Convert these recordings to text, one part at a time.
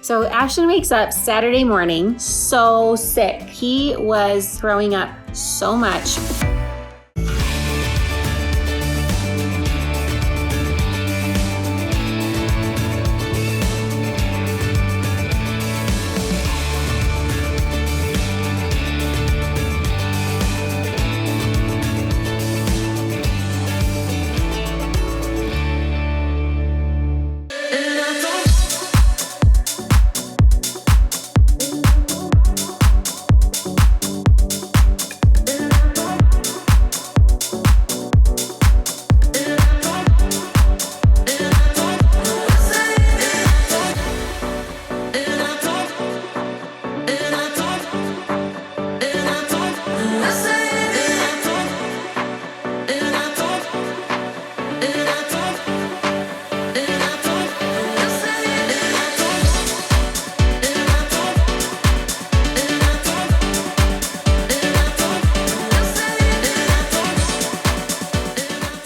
So Ashton wakes up Saturday morning so sick. He was throwing up so much.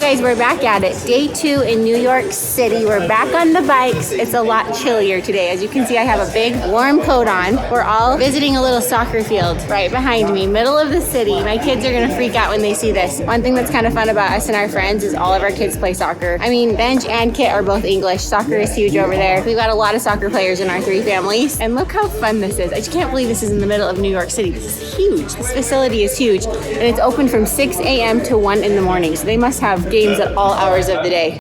Guys, we're back at it. Day 2 in New York City. We're back on the bikes. It's a lot chillier today. As you can see, I have a big warm coat on. We're all visiting a little soccer field right behind me, middle of the city. My kids are gonna freak out when they see this. One thing that's kind of fun about us and our friends is all of our kids play soccer. I mean, Benj and Kit are both English. Soccer is huge over there. We've got a lot of soccer players in our 3 families. And look how fun this is. I just can't believe this is in the middle of New York City. This is huge. This facility is huge. And it's open from 6 a.m. to 1 in the morning. So they must have games at all hours of the day.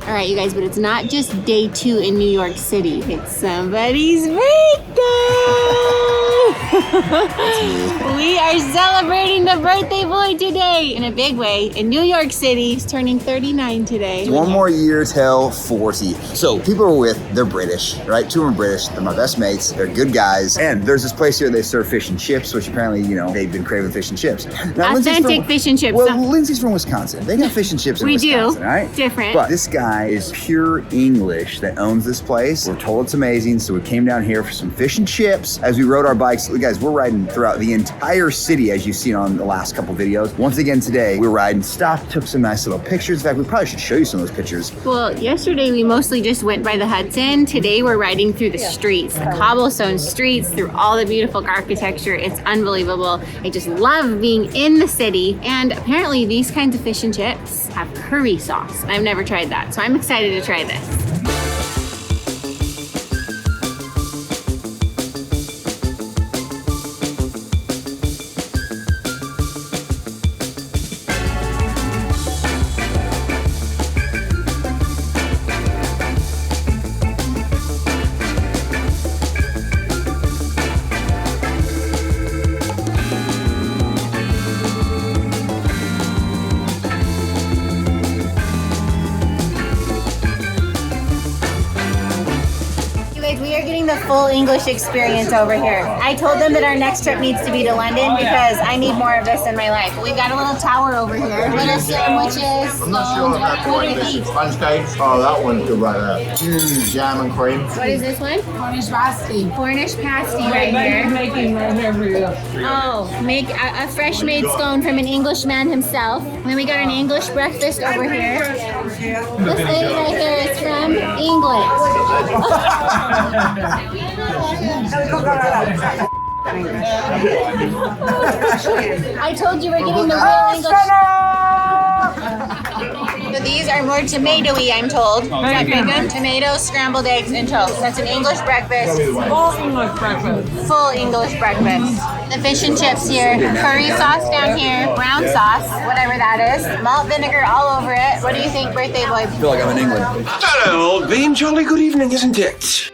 All right, you guys, but it's not just day 2 in New York City. It's somebody's birthday! We are celebrating the birthday boy today in a big way in New York City. He's turning 39 today. 1 more year till 40. So people we're with, they're British, right? 2 of them are British. They're my best mates. They're good guys. And there's this place here, they serve fish and chips, which apparently, you know, they've been craving fish and chips. Now, Authentic fish and chips. Well, Lindsay's from Wisconsin. They got fish and chips in Wisconsin, do. right? Different. But this guy is pure English that owns this place. We're told it's amazing, so we came down here for some fish and chips as we rode our bikes. Guys, we're riding throughout the entire city, as you've seen on the last couple videos. Once again today, we're riding, stopped, took some nice little pictures. In fact, we probably should show you some of those pictures. Well, yesterday we mostly just went by the Hudson. Today we're riding through the streets, the cobblestone streets, through all the beautiful architecture. It's unbelievable. I just love being in the city. And apparently these kinds of fish and chips have curry sauce. I've never tried that, so I'm excited to try this. We are getting the full English experience over here. I told them that our next trip needs to be to London because I need more of this in my life. We've got a little tower over here. Little sandwiches. I'm not sure about what it is. Sponge cake. Oh, that one's good right there. Jam and cream. What is this one? Cornish pasty. Cornish pasty right here. Making right here for you. Oh, make a fresh made scone from an Englishman himself. And then we got an English breakfast over here. This lady right here is from England. I told you we're getting the real English. these are more tomatoey, I'm told. Is that Bingham? Tomatoes, scrambled eggs, and toast. That's an English breakfast. Full English breakfast. Full English breakfast. The fish and chips here. Curry sauce down here. Brown sauce, whatever that is. Malt vinegar all over it. What do you think, birthday boy? I feel like I'm in England. Hello, old bean. Jolly good evening, isn't it?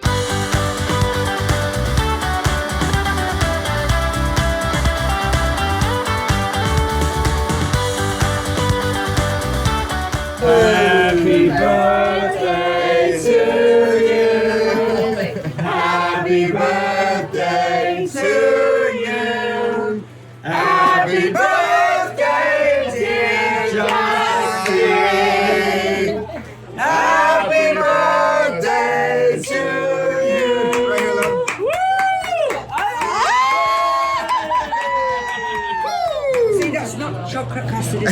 Happy birthday to you. Happy birthday to you. Happy birthday, dear Justin. Happy birthday to you. See, that's not chocolate custard.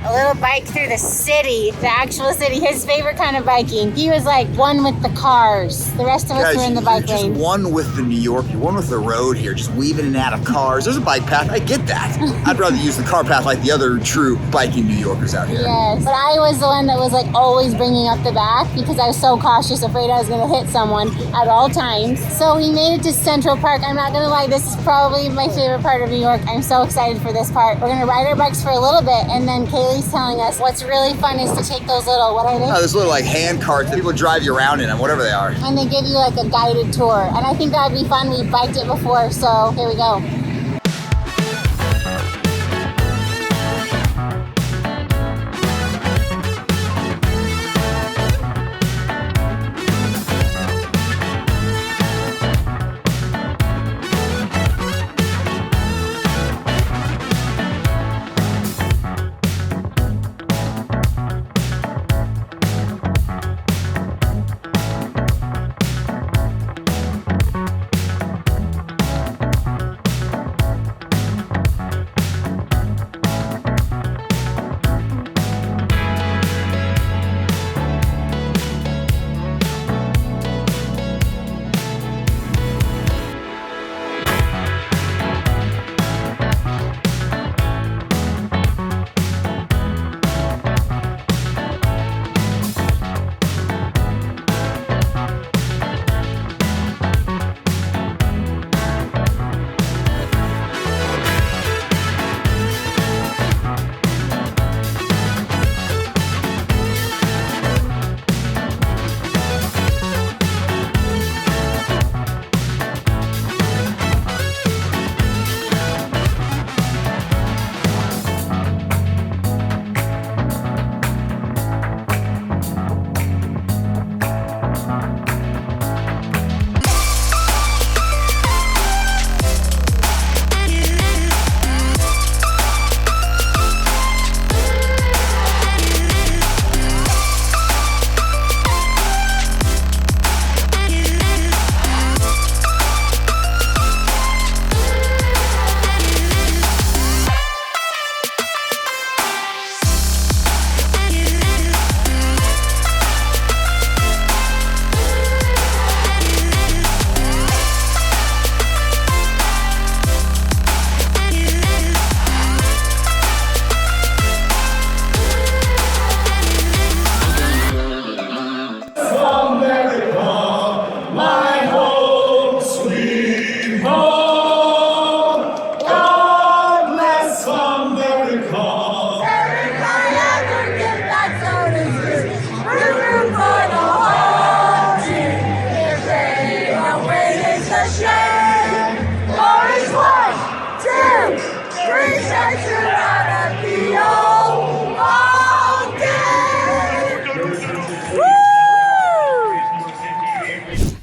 A little bike through the city, the actual city, his favorite kind of biking. He was like one with the cars. The rest of us Guys, were in the you're bike just lane. one with the New York, you're one with the road here, just weaving in and out of cars. There's a bike path, I get that. I'd rather use the car path like the other true biking New Yorkers out here. Yes, but I was the one that was like always bringing up the back because I was so cautious, afraid I was going to hit someone at all times. So we made it to Central Park. I'm not going to lie, this is probably my favorite part of New York. I'm so excited for this part. We're going to ride our bikes for a little bit, and then Kaylee's telling us what's really fun is to take those little, what are they? Oh, there's little like hand carts that people drive you around in them, whatever they are. And they give you like a guided tour. And I think that would be fun. We biked it before, so here we go.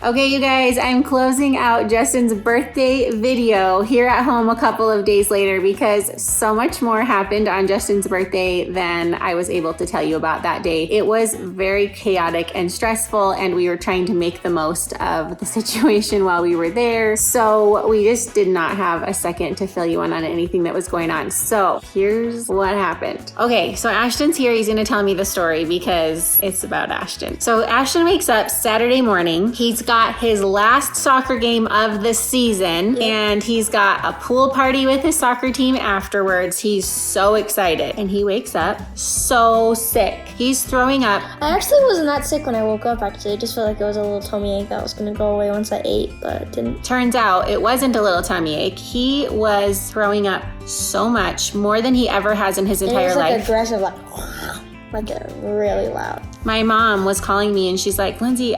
Okay, you guys, I'm closing out Justin's birthday video here at home a couple of days later because so much more happened on Justin's birthday than I was able to tell you about that day. It was very chaotic and stressful, and we were trying to make the most of the situation while we were there. So we just did not have a second to fill you in on anything that was going on. So here's what happened. Okay, so Ashton's here. He's gonna tell me the story because it's about Ashton. So Ashton wakes up Saturday morning. He's got his last soccer game of the season, and he's got a pool party with his soccer team afterwards. He's so excited, and he wakes up so sick. He's throwing up. I actually wasn't that sick when I woke up, actually. I just felt like it was a little tummy ache that was gonna go away once I ate, but it didn't. Turns out it wasn't a little tummy ache. He was throwing up so much, more than he ever has in his entire it was like life. aggressive, like really loud. My mom was calling me and she's like, Lindsay,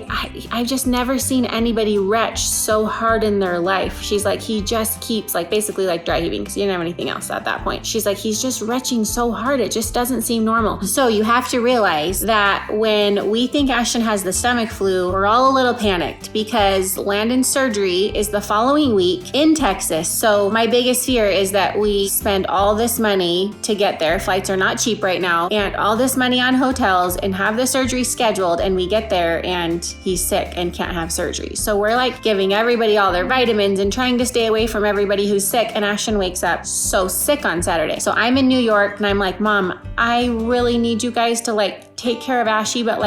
I've just never seen anybody retch so hard in their life. She's like, he just keeps basically dry heaving because he didn't have anything else at that point. She's like, he's just retching so hard. It just doesn't seem normal. So you have to realize that when we think Ashton has the stomach flu, we're all a little panicked because Landon's surgery is the following week in Texas. So my biggest fear is that we spend all this money to get there. Flights are not cheap right now, and all this money on hotels and have this surgery scheduled, and we get there and he's sick and can't have surgery. So we're giving everybody all their vitamins and trying to stay away from everybody who's sick, and Ashton wakes up so sick on Saturday. So I'm in New York and I'm like, Mom, I really need you guys to take care of Ashy, but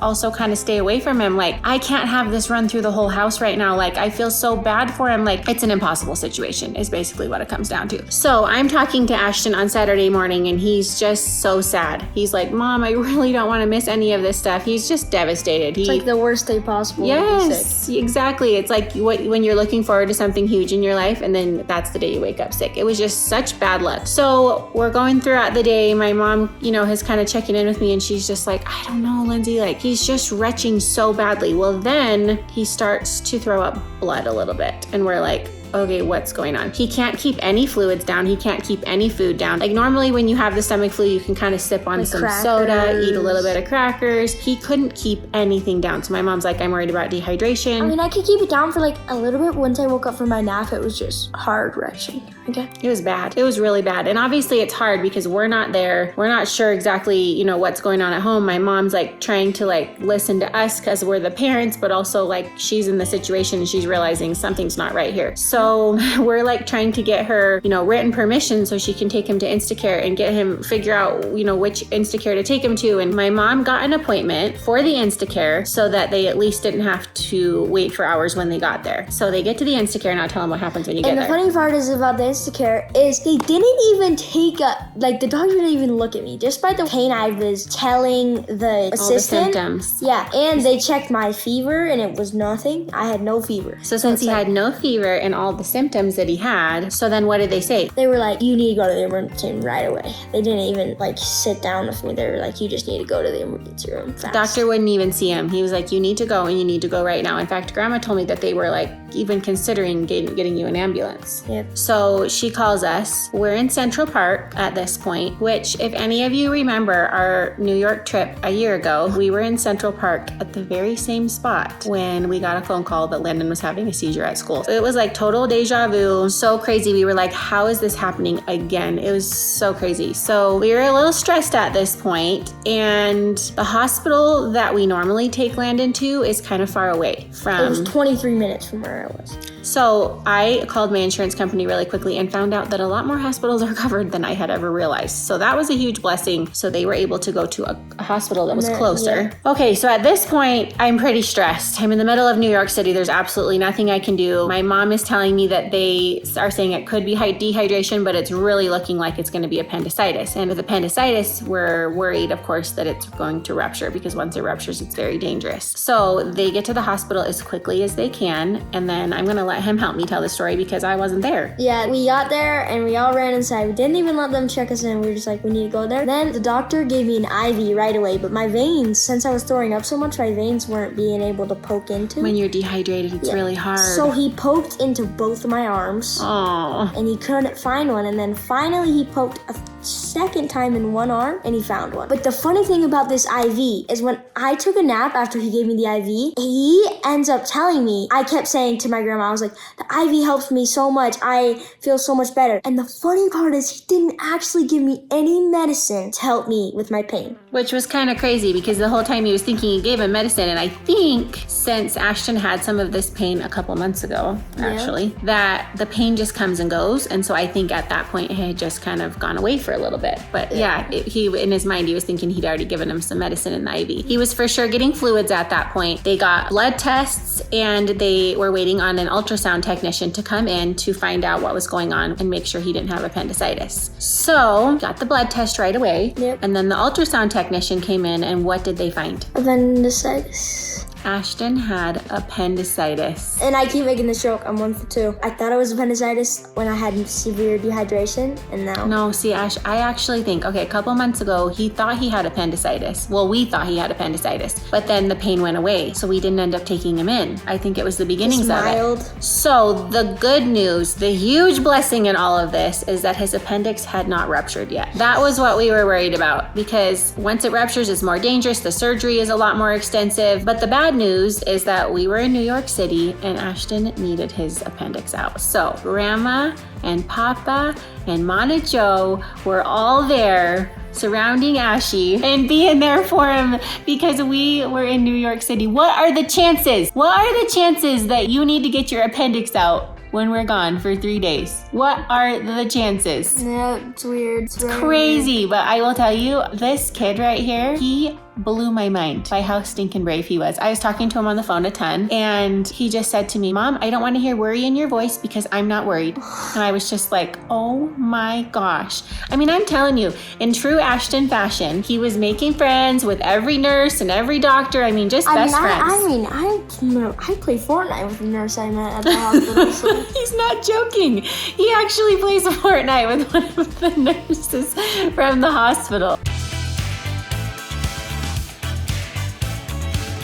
also kind of stay away from him. I can't have this run through the whole house right now. I feel so bad for him. It's an impossible situation is basically what it comes down to. So I'm talking to Ashton on Saturday morning and he's just so sad. He's like, Mom, I really don't want to miss any of this stuff. He's just devastated. It's like the worst day possible. Yes, exactly. It's like when you're looking forward to something huge in your life and then that's the day you wake up sick. It was just such bad luck. So we're going throughout the day. My mom, is kind of checking in with me and she's just like, I don't know, Lindsay, he's just retching so badly. Well, then he starts to throw up blood a little bit and we're like, okay, what's going on? He can't keep any fluids down. He can't keep any food down. Normally when you have the stomach flu, you can kind of sip on some soda, eat a little bit of crackers. He couldn't keep anything down. So my mom's like, I'm worried about dehydration. I mean, I could keep it down for a little bit. Once I woke up from my nap, it was just hard retching. Okay. It was bad. It was really bad. And obviously it's hard because we're not there. We're not sure exactly, what's going on at home. My mom's trying to listen to us because we're the parents, but also she's in the situation and she's realizing something's not right here. So we're trying to get her, written permission so she can take him to Instacare and get him figure out, which Instacare to take him to. And my mom got an appointment for the Instacare so that they at least didn't have to wait for hours when they got there. So they get to the Instacare and I'll tell them what happens when you get there. And the funny part is about the Instacare is they didn't even take the doctor didn't even look at me. Just by the pain I was telling the assistant. All the symptoms. Yeah, and they checked my fever and it was nothing. I had no fever. So since he had no fever and all the symptoms that he had, so then what did they say? They were like, you need to go to the emergency room right away. They didn't even sit down with me. They were like, you just need to go to the emergency room fast. Doctor wouldn't even see him. He was like, you need to go and you need to go right now. In fact, Grandma told me that they were even considering getting you an ambulance. Yep. So she calls us. We're in Central Park at this point, which if any of you remember our New York trip a year ago, we were in Central Park at the very same spot when we got a phone call that Landon was having a seizure at school. So it was total deja vu. So crazy. We were like, how is this happening again? It was so crazy. So we were a little stressed at this point, and the hospital that we normally take Landon to is kind of far away from. It was 23 minutes from where I was. So I called my insurance company really quickly and found out that a lot more hospitals are covered than I had ever realized. So that was a huge blessing. So they were able to go to a hospital that was closer. Yeah. Okay, so at this point, I'm pretty stressed. I'm in the middle of New York City. There's absolutely nothing I can do. My mom is telling me that they are saying it could be dehydration, but it's really looking like it's going to be appendicitis. And with appendicitis, we're worried, of course, that it's going to rupture because once it ruptures, it's very dangerous. So they get to the hospital as quickly as they can. And then I'm going to let let him help me tell the story because I wasn't there. Yeah, we got there and we all ran inside. We didn't even let them check us in. We were just like, we need to go there. Then the doctor gave me an IV right away, but my veins, since I was throwing up so much, my veins weren't being able to poke into. When you're dehydrated, it's really hard. So he poked into both of my arms. Oh. And he couldn't find one. And then finally he poked a second time in one arm and he found one. But the funny thing about this IV is when I took a nap after he gave me the IV, he ends up telling me, I kept saying to my grandma, I was like, the IV helps me so much. I feel so much better. And the funny part is he didn't actually give me any medicine to help me with my pain. Which was kind of crazy because the whole time he was thinking he gave him medicine. And I think since Ashton had some of this pain a couple months ago, actually, that the pain just comes and goes. And so I think at that point it had just kind of gone away for a little bit. But he in his mind, he was thinking he'd already given him some medicine in the IV. He was for sure getting fluids at that point. They got blood tests and they were waiting on an ultrasound technician to come in to find out what was going on and make sure he didn't have appendicitis. So got the blood test right away. Yep. And then the ultrasound technician came in and what did they find? Appendicitis. Ashton had appendicitis. And I keep making this joke, I'm 1 for 2. I thought it was appendicitis when I had severe dehydration, and now... No, see, Ash, I actually think, okay, a couple months ago, he thought he had appendicitis. Well, we thought he had appendicitis, but then the pain went away, so we didn't end up taking him in. I think it was the beginnings of it. So the good news, the huge blessing in all of this is that his appendix had not ruptured yet. That was what we were worried about because once it ruptures, it's more dangerous. The surgery is a lot more extensive, but the bad news is that we were in New York City and Ashton needed his appendix out. So Grandma and Papa and Mana Joe were all there surrounding Ashy and being there for him because we were in New York City. What are the chances? What are the chances that you need to get your appendix out when we're gone for 3 days? What are the chances? Yeah, it's weird. It's crazy, but I will tell you, this kid right here, he blew my mind by how stinking brave he was. I was talking to him on the phone a ton and he just said to me, Mom, I don't want to hear worry in your voice because I'm not worried. And I was just like, oh my gosh. I mean, I'm telling you, in true Ashton fashion, he was making friends with every nurse and every doctor. I mean, just best friends. I play Fortnite with the nurse I met at the hospital. So. He's not joking. He actually plays Fortnite with one of the nurses from the hospital.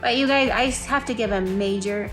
But you guys, I have to give a major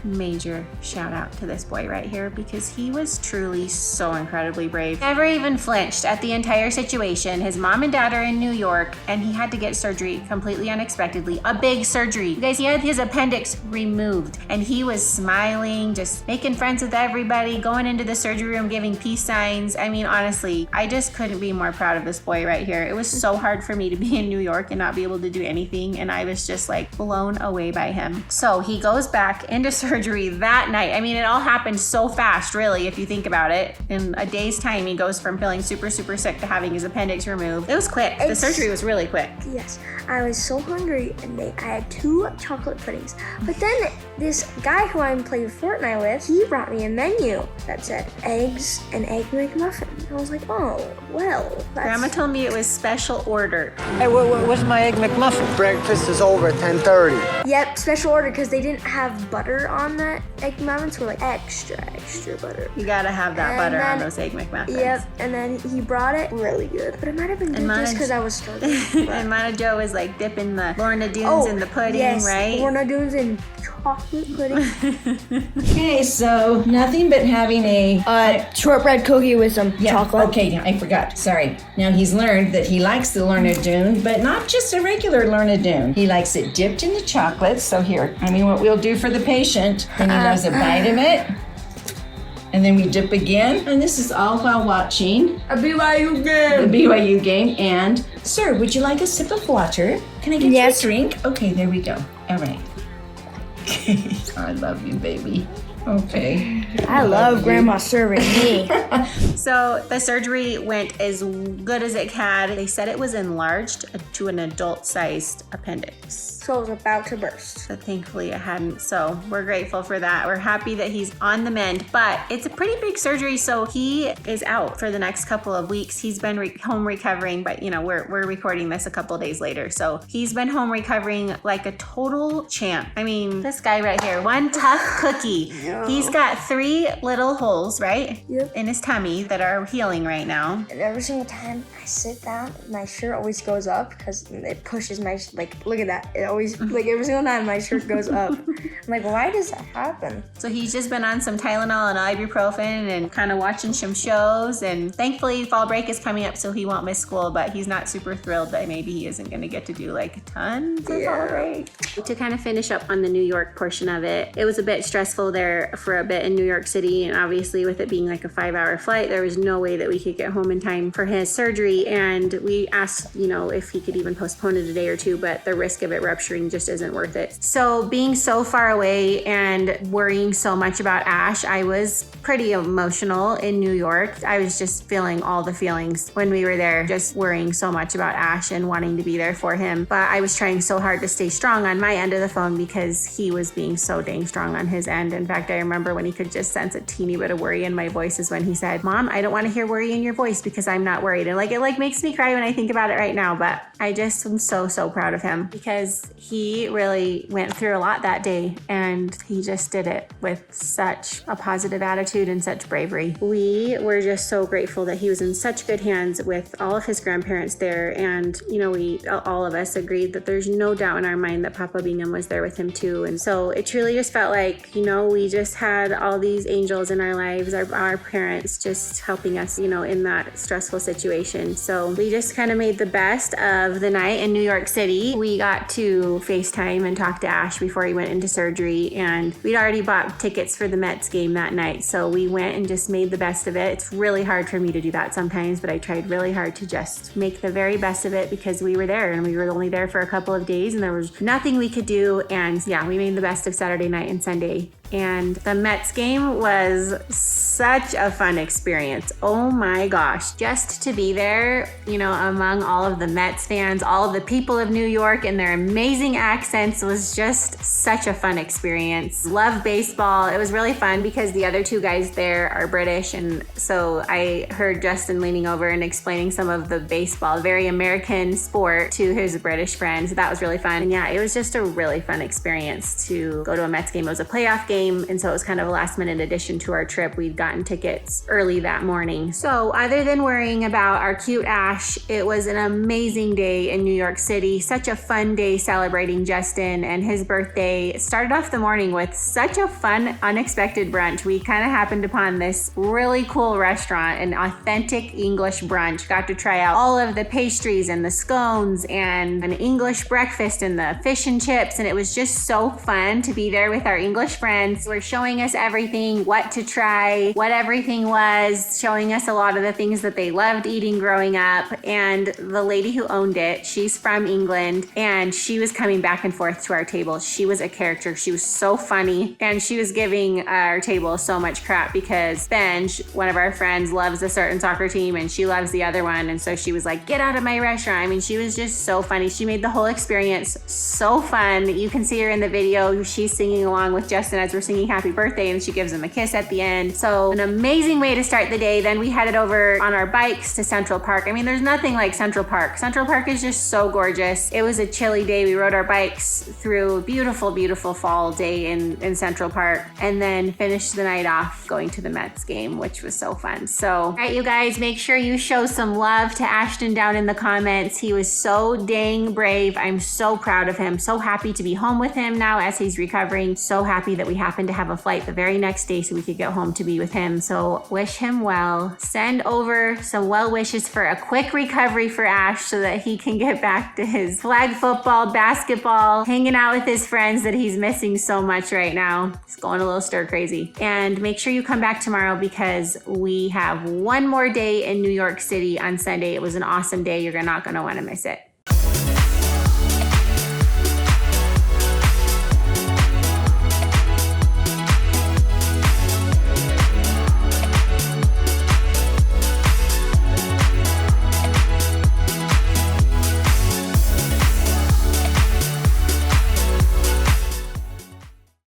shout out to this boy right here because he was truly so incredibly brave. Never even flinched at the entire situation. His mom and dad are in New York and he had to get surgery completely unexpectedly. A big surgery. You guys, he had his appendix removed and he was smiling, just making friends with everybody, going into the surgery room, giving peace signs. I mean, honestly, I just couldn't be more proud of this boy right here. It was so hard for me to be in New York and not be able to do anything. And I was just like blown away by him. So he goes back into surgery that night. I mean, it all happened so fast, really, if you think about it. In a day's time, he goes from feeling super sick to having his appendix removed. It was quick. The surgery was really quick. Yes. I was so hungry and I had 2 chocolate puddings. But then this guy who I'm playing Fortnite with, he brought me a menu that said eggs and egg McMuffin. I was like, oh, well. Grandma told me it was special order. Hey, what's my egg McMuffin? Breakfast is over at 10:30. Yep, special order because they didn't have butter on that egg McMuffin, so we're like extra butter. You gotta have that And butter on then- those egg McMuffins. Yep, and then he brought it really good. But it might have been good just because I was starving. And Mana Joe was like dipping the Lorna Doones in the pudding, right? Lorna Doones in chocolate pudding. Okay, so nothing but having a Shortbread cookie with some chocolate. Okay, I forgot. Sorry. Now he's learned that he likes the Lorna Doone, but not just a regular Lorna Doone. He likes it dipped in the chocolate. So here, what we'll do for the patient. Then he loves a bite of it. And then we dip again. And this is all while watching A BYU game. the BYU game. And, sir, would you like a sip of water? Can I get you a drink? Okay, there we go. All right. I love you, baby. Okay. I love Grandma serving me. So the surgery went as good as it had. They said it was enlarged to an adult-sized appendix. So it was about to burst. But thankfully it hadn't. So we're grateful for that. We're happy that he's on the mend, but it's a pretty big surgery. So he is out for the next couple of weeks. He's been home recovering, but we're recording this a couple of days later. So he's been home recovering like a total champ. I mean, this guy right here, one tough cookie. He's got 3 little holes, right? Yep. In his tummy that are healing right now. And every single time I sit down, my shirt always goes up because it pushes my, like, look at that. It always, like, every single time my shirt goes up. I'm like, why does that happen? So he's just been on some Tylenol and ibuprofen and kind of watching some shows. And thankfully fall break is coming up, so he won't miss school, but he's not super thrilled that maybe he isn't going to get to do like tons of fall break. To kind of finish up on the New York portion of it, it was a bit stressful there for a bit in New York City. And obviously with it being like a 5-hour flight, there was no way that we could get home in time for his surgery. And we asked, you know, if he could even postpone it a day or two, but the risk of it rupturing just isn't worth it. So being so far away and worrying so much about Ash, I was pretty emotional in New York. I was just feeling all the feelings when we were there, just worrying so much about Ash and wanting to be there for him. But I was trying so hard to stay strong on my end of the phone because he was being so dang strong on his end. In fact, I remember when he could just sense a teeny bit of worry in my voice is when he said, "Mom, I don't want to hear worry in your voice because I'm not worried." And it makes me cry when I think about it right now, but I just am so proud of him because he really went through a lot that day and he just did it with such a positive attitude and such bravery. We were just so grateful that he was in such good hands with all of his grandparents there. And, you know, all of us agreed that there's no doubt in our mind that Papa Bingham was there with him too. And so it truly just felt like, you know, we just had all these angels in our lives, our parents just helping us, you know, in that stressful situation. So we just kind of made the best of the night in New York City. We got to FaceTime and talk to Ash before he went into surgery, and we'd already bought tickets for the Mets game that night. So we went and just made the best of it. It's really hard for me to do that sometimes, but I tried really hard to just make the very best of it because we were there and we were only there for a couple of days and there was nothing we could do. And yeah, we made the best of Saturday night and Sunday. And the Mets game was such a fun experience. Oh my gosh. Just to be there, you know, among all of the Mets fans, all of the people of New York and their amazing accents was just such a fun experience. Love baseball. It was really fun because the other 2 guys there are British. And so I heard Justin leaning over and explaining some of the baseball, very American sport to his British friends. So that was really fun. And yeah, it was just a really fun experience to go to a Mets game. It was a playoff game. And so it was kind of a last minute addition to our trip. We'd gotten tickets early that morning. So other than worrying about our cute Ash, it was an amazing day in New York City. Such a fun day celebrating Justin and his birthday. It started off the morning with such a fun, unexpected brunch. We kind of happened upon this really cool restaurant, an authentic English brunch. Got to try out all of the pastries and the scones and an English breakfast and the fish and chips. And it was just so fun to be there with our English friends. Were showing us everything, what to try, what everything was, showing us a lot of the things that they loved eating growing up. And the lady who owned it, she's from England, and she was coming back and forth to our table. She was a character. She was so funny, and she was giving our table so much crap because Ben, one of our friends, loves a certain soccer team and she loves the other one. And so she was like, "Get out of my restaurant." I mean, she was just so funny. She made the whole experience so fun. You can see her in the video. She's singing along with Justin as we're singing happy birthday, and she gives him a kiss at the end. So an amazing way to start the day. Then we headed over on our bikes to Central Park. I mean, there's nothing like Central Park. Central Park is just so gorgeous. It was a chilly day. We rode our bikes through a beautiful fall day in Central Park, and then finished the night off going to the Mets game, which was so fun. So, all right, you guys, make sure you show some love to Ashton down in the comments. He was so dang brave. I'm so proud of him. So happy to be home with him now as he's recovering. So happy that we happened to have a flight the very next day so we could get home to be with him. So wish him well. Send over some well wishes for a quick recovery for Ash so that he can get back to his flag football, basketball, hanging out with his friends that he's missing so much right now. He's going a little stir crazy. And make sure you come back tomorrow because we have one more day in New York City on Sunday. It was an awesome day. You're not going to want to miss it.